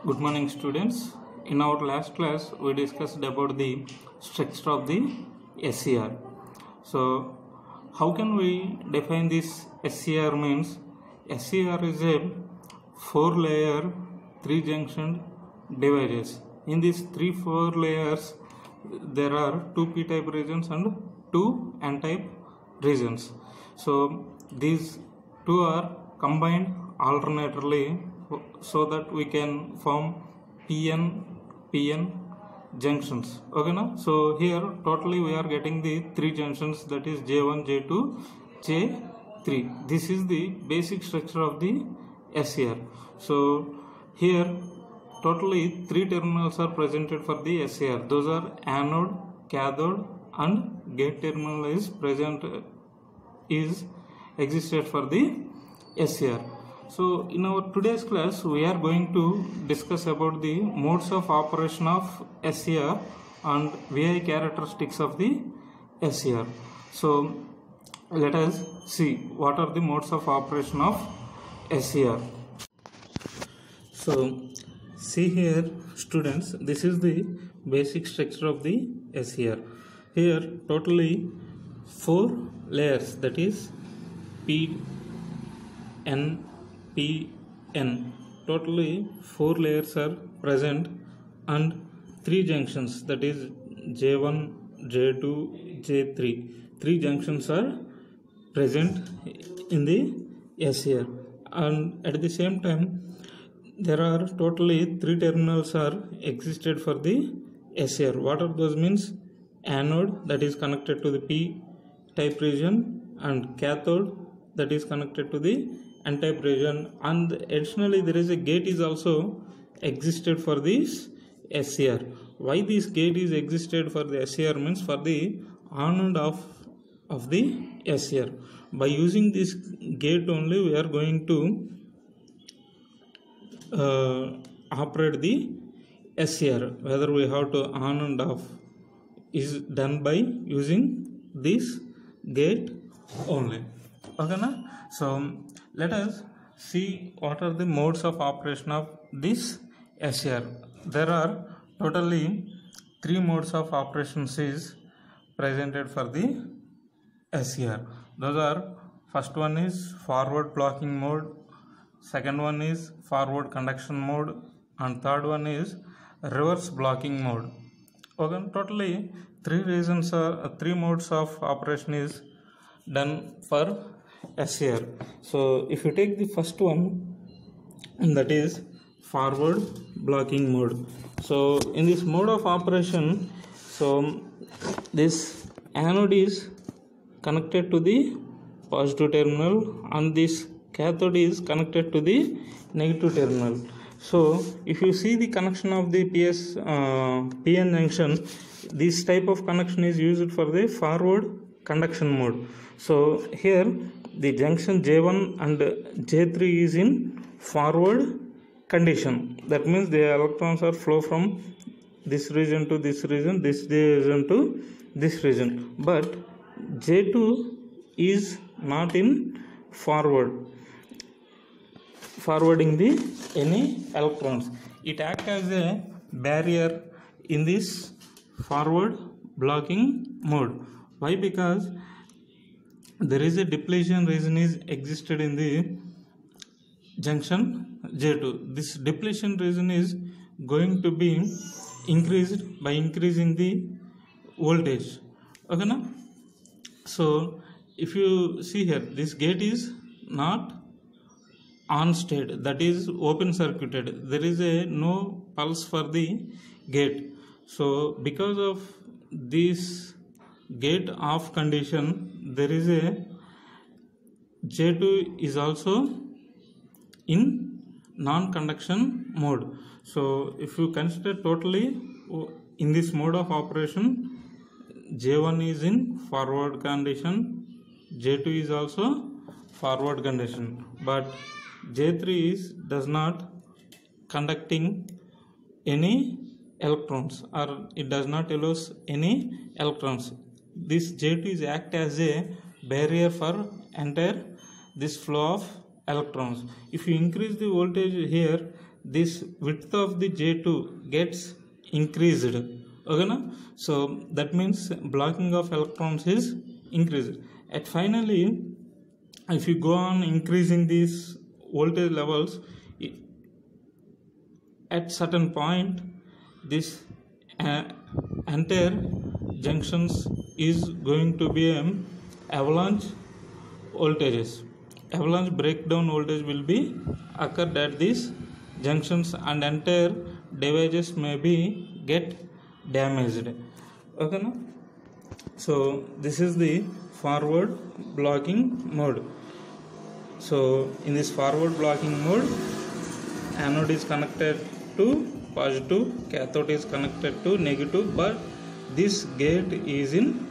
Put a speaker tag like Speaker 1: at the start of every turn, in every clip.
Speaker 1: Good morning, students. In our last class, we discussed about the structure of the SCR. So, how can we define this SCR? Means SCR is a 4-layer 3-junction devices. In these 4 layers, there are 2 p-type regions and 2 n-type regions. So, these two are combined alternately so that we can form PN junctions. Okay, na? So here totally we are getting the 3 junctions, that is J1, J2, J3. This is the basic structure of the SCR. So here totally 3 terminals are presented for the SCR. Those are anode, cathode and gate terminal is present, is existed for the SCR. So in our today's class we are going to discuss about the modes of operation of SCR and VI characteristics of the SCR. So let us see what are the modes of operation of SCR. So see here students, this is the basic structure of the SCR. Here totally 4 layers, that is PN, totally 4 layers are present and 3 junctions, that is J1, J2, J3. 3 junctions are present in the SCR, and at the same time there are totally 3 terminals are existed for the SCR. What are those? Means anode, that is connected to the P type region, and cathode, that is connected to the n-type region, and additionally there is a gate is also existed for this SCR. Why this gate is existed for the SCR? Means for the on and off of the SCR. By using this gate only we are going to operate the SCR. Whether we have to on and off is done by using this gate only. Okay, na? So let us see what are the modes of operation of this SCR. There are totally 3 modes of operations is presented for the SCR. Those are, first one is forward blocking mode, second one is forward conduction mode, and third one is reverse blocking mode. Okay, totally 3 modes of operation is done for SCR. So if you take the first one, that is forward blocking mode. So in this mode of operation, so this anode is connected to the positive terminal and this cathode is connected to the negative terminal. So if you see the connection of the PN junction, this type of connection is used for the forward conduction mode. So here the junction J1 and J3 is in forward condition. That means the electrons are flow from this region to this region, this region to this region. But J2 is not in forwarding any electrons. It acts as a barrier in this forward blocking mode. Why? Because there is a depletion region is existed in the junction J2. This depletion region is going to be increased by increasing the voltage. Okay, na? So if you see here, this gate is not on state, that is open circuited. There is no pulse for the gate. So because of this gate off condition, there is a J2 is also in non-conduction mode. So if you consider totally in this mode of operation, J1 is in forward condition, J2 is also forward condition, but J3 is does not conducting any electrons, or it does not allow any electrons. This J2 is act as a barrier for entire this flow of electrons. If you increase the voltage here, this width of the J2 gets increased. Okay na? So that means blocking of electrons is increased. And finally, if you go on increasing these voltage levels, at certain point this entire junctions is going to be an avalanche voltages. Avalanche breakdown voltage will be occurred at these junctions and entire devices may be get damaged. Okay na? So this is the forward blocking mode. So in this forward blocking mode, anode is connected to positive, cathode is connected to negative, but this gate is in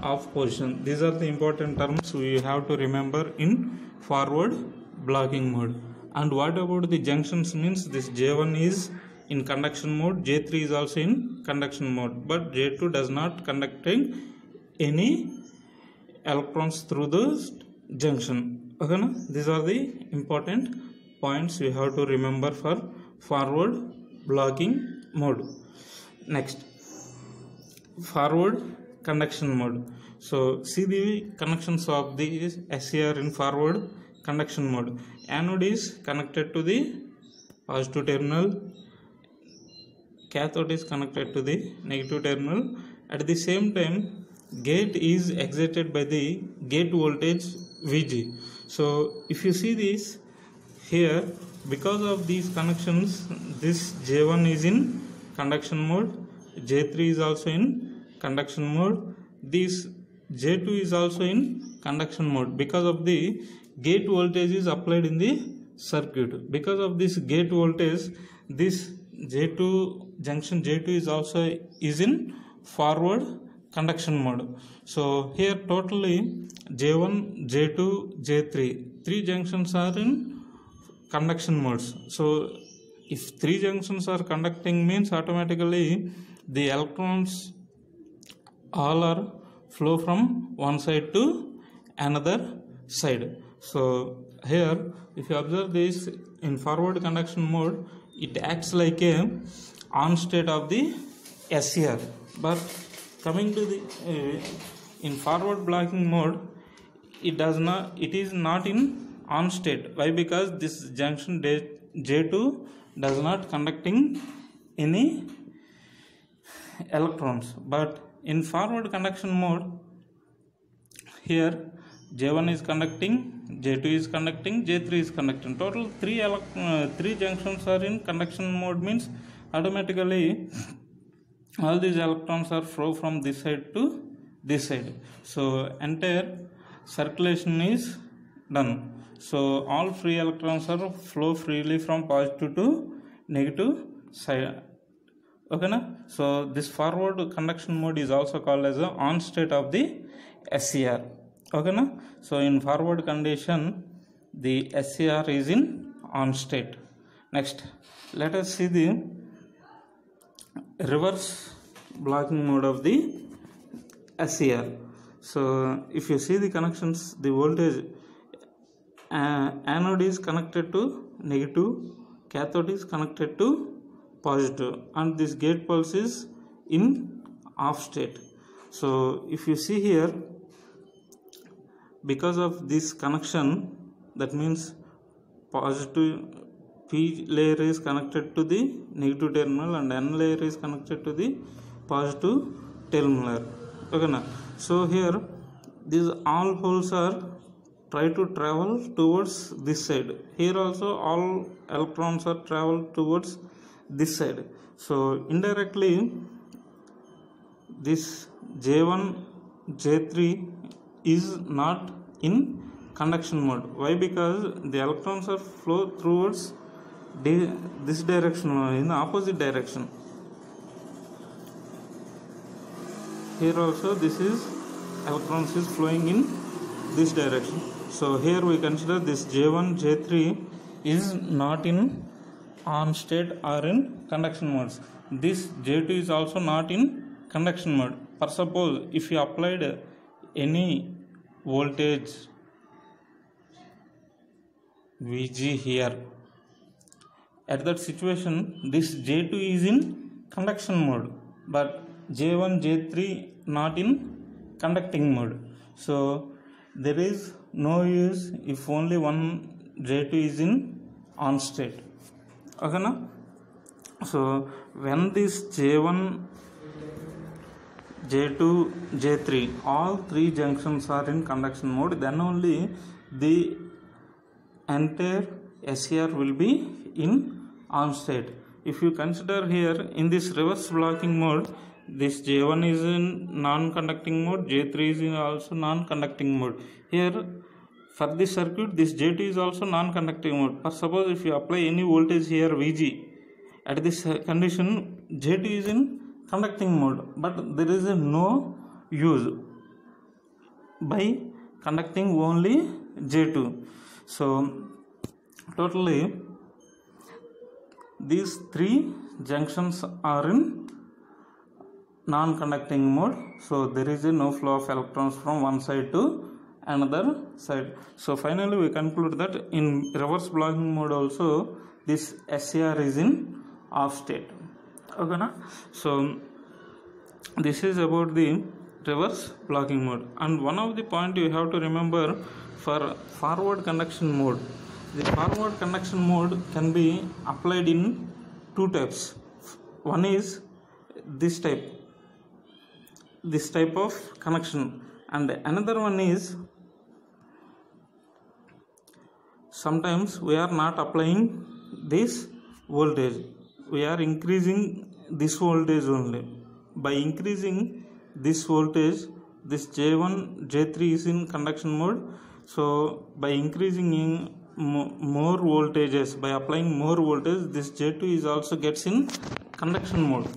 Speaker 1: off position. These are the important terms we have to remember in forward blocking mode. And what about the junctions? Means this J1 is in conduction mode, J3 is also in conduction mode, but J2 does not conducting any electrons through the junction. Okay na? These are the important points we have to remember for forward blocking mode. Next, forward conduction mode. So see the connections of the SCR in forward conduction mode. Anode is connected to the positive terminal, cathode is connected to the negative terminal. At the same time, gate is excited by the gate voltage VG. So if you see this here, because of these connections, this J1 is in conduction mode, J3 is also in conduction mode, this J2 is also in conduction mode. Because of the gate voltage is applied in the circuit. Because of this gate voltage, this J2 junction J2 is also is in forward conduction mode. So here totally J1, J2, J3, three junctions are in conduction modes. So if three junctions are conducting, means automatically the electrons all are flow from one side to another side. So here if you observe this in forward conduction mode, it acts like a on state of the SCR, but coming to the in forward blocking mode, it is not in on state. Why? Because this junction J2 does not conducting any electrons, but in forward conduction mode, here J1 is conducting, J2 is conducting, J3 is conducting. Total three junctions are in conduction mode, means automatically all these electrons are flow from this side to this side. So entire circulation is done. So all free electrons are flow freely from positive to negative side. Okay na? So this forward conduction mode is also called as the on state of the SCR. Okay na? So in forward condition, the SCR is in on state. Next, let us see the reverse blocking mode of the SCR. So if you see the connections, the voltage anode is connected to negative, cathode is connected to positive, and this gate pulse is in off state. So if you see here, because of this connection, that means positive P layer is connected to the negative terminal and N layer is connected to the positive terminal. Okay na? So here these all holes are try to travel towards this side. Here also all electrons are travel towards this side. So indirectly this J1, J3 is not in conduction mode. Why? Because the electrons are flow towards this direction, in the opposite direction. Here also this is electrons is flowing in this direction. So here we consider this J1, J3 is not in on state or in conduction modes. This J2 is also not in conduction mode. For suppose if you applied any voltage VG here at that situation this J2 is in conduction mode, but J1 J3 not in conducting mode. So there is no use if only one J2 is in on state. Okay na? So when this J1 J2 J3 all three junctions are in conduction mode, then only the entire SCR will be in on state. If you consider here in this reverse blocking mode, this J1 is in non-conducting mode, J3 is in also non-conducting mode. Here for this circuit this J2 is also non-conducting mode. But suppose if you apply any voltage here Vg, at this condition J2 is in conducting mode, but there is no use by conducting only J2. So totally these three junctions are in non-conducting mode, so there is no flow of electrons from one side to another side. So finally we conclude that in reverse blocking mode also this SCR is in off state. Okay na? So this is about the reverse blocking mode. And one of the point you have to remember, for forward conduction mode, the forward conduction mode can be applied in two types. One is this type of connection, and another one is sometimes we are not applying this voltage, we are increasing this voltage only. By increasing this voltage, this J1 J3 is in conduction mode, so by increasing in more voltages, by applying more voltage, this J2 is also gets in conduction mode.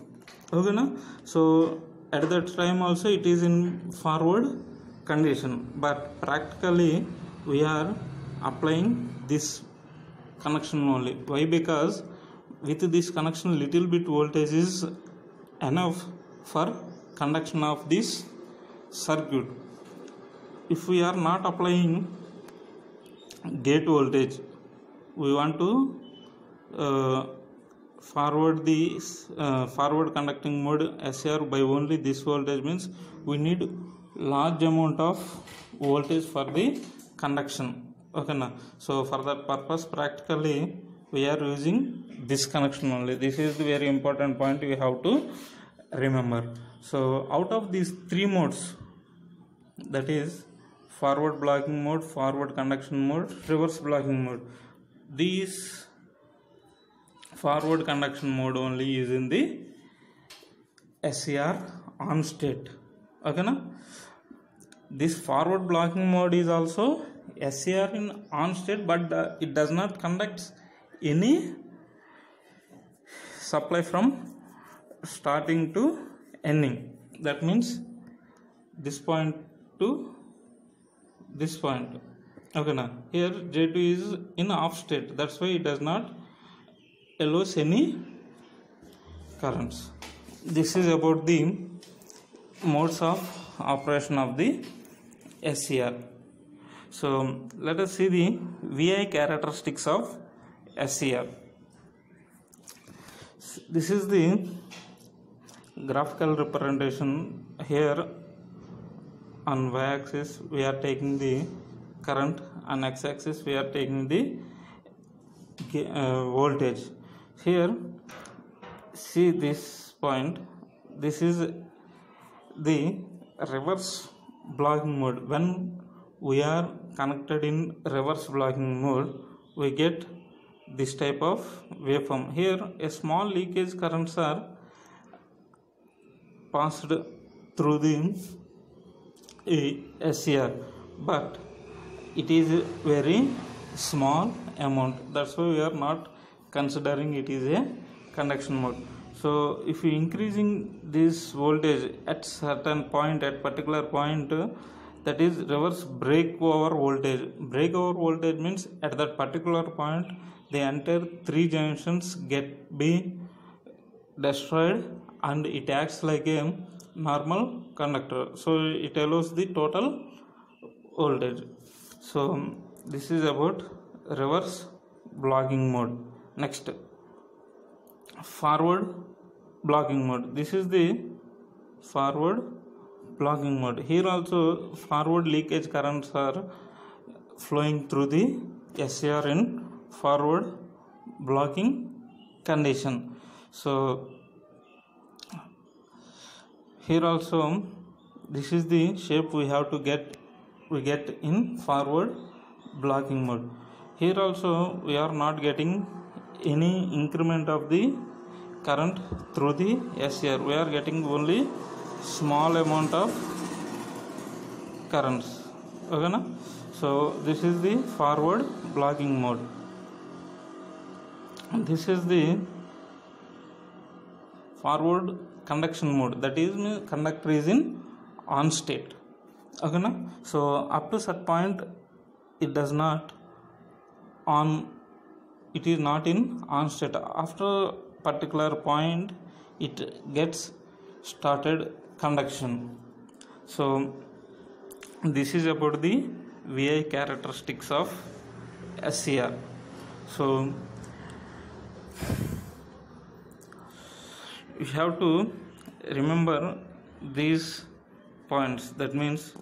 Speaker 1: Okay na? So at that time also it is in forward condition, but practically we are applying this connection only. Why? Because with this connection little bit voltage is enough for conduction of this circuit. If we are not applying gate voltage, we want to forward this forward conducting mode SCR by only this voltage, means we need large amount of voltage for the conduction. Okay na? So for that purpose practically we are using this connection only. This is the very important point we have to remember. So out of these three modes, that is forward blocking mode, forward conduction mode, reverse blocking mode, these forward conduction mode only is in the SCR on state. Okay na? This forward blocking mode is also SCR in on state, but it does not conduct any supply from starting to ending. That means this point to this point. Okay na? Here J2 is in off state, that's why it does not allows any currents. This is about the modes of operation of the SCR. So let us see the VI characteristics of SCR. This is the graphical representation. Here on y-axis we are taking the current, on x-axis we are taking the voltage. Here see this point, this is the reverse blocking mode. When we are connected in reverse blocking mode, we get this type of waveform. Here a small leakage currents are passed through the SCR, but it is very small amount, that's why we are not considering it is a conduction mode. So if you increasing this voltage at certain point, at particular point, that is reverse breakover voltage. Breakover voltage means at that particular point the entire three junctions be destroyed and it acts like a normal conductor, so it allows the total voltage. So this is about reverse blocking mode. Next, forward blocking mode. This is the forward blocking mode. Here also forward leakage currents are flowing through the SCR in forward blocking condition. So here also this is the shape we have to get in forward blocking mode. Here also we are not getting any increment of the current through the SCR. We are getting only small amount of currents. Okay na? So this is the forward blocking mode. This is the forward conduction mode. That is, conductor is in on state. Okay na? So up to such point it does not on, it is not in on state. After particular point it gets started conduction. So this is about the VI characteristics of SCR. So you have to remember these points. That means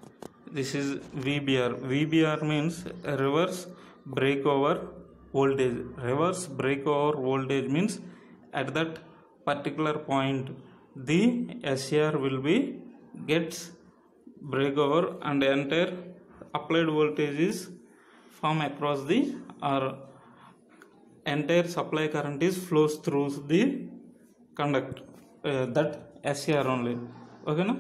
Speaker 1: this is VBR. VBR means reverse breakover voltage. Reverse breakover voltage means at that particular point the SCR will be gets breakover and entire applied voltage is form across the, or entire supply current is flows through the conduct that SCR only. Okay na?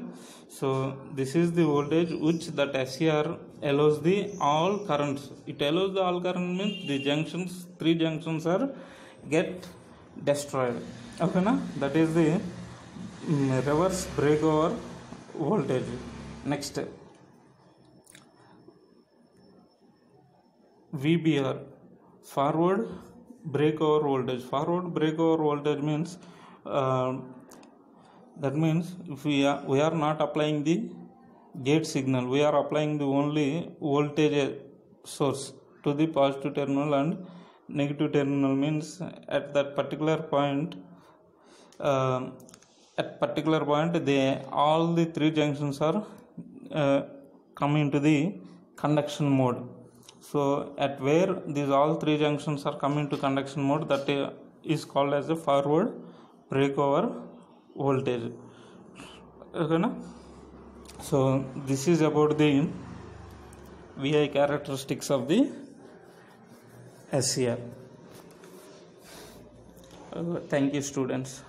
Speaker 1: So this is the voltage which that SCR allows the all currents. It allows the all current means the junctions, 3 junctions are get destroyed. Okay na? That is the reverse breakover voltage. Next, VBR, forward breakover voltage. Forward breakover voltage means that means if we are not applying the gate signal, we are applying the only voltage source to the positive terminal and negative terminal. Means at that particular point all the 3 junctions are coming to the conduction mode. So at where these all 3 junctions are coming to conduction mode, that is called as a forward breakover voltage. Okay na? So this is about the VI characteristics of the SCR. Thank you, students.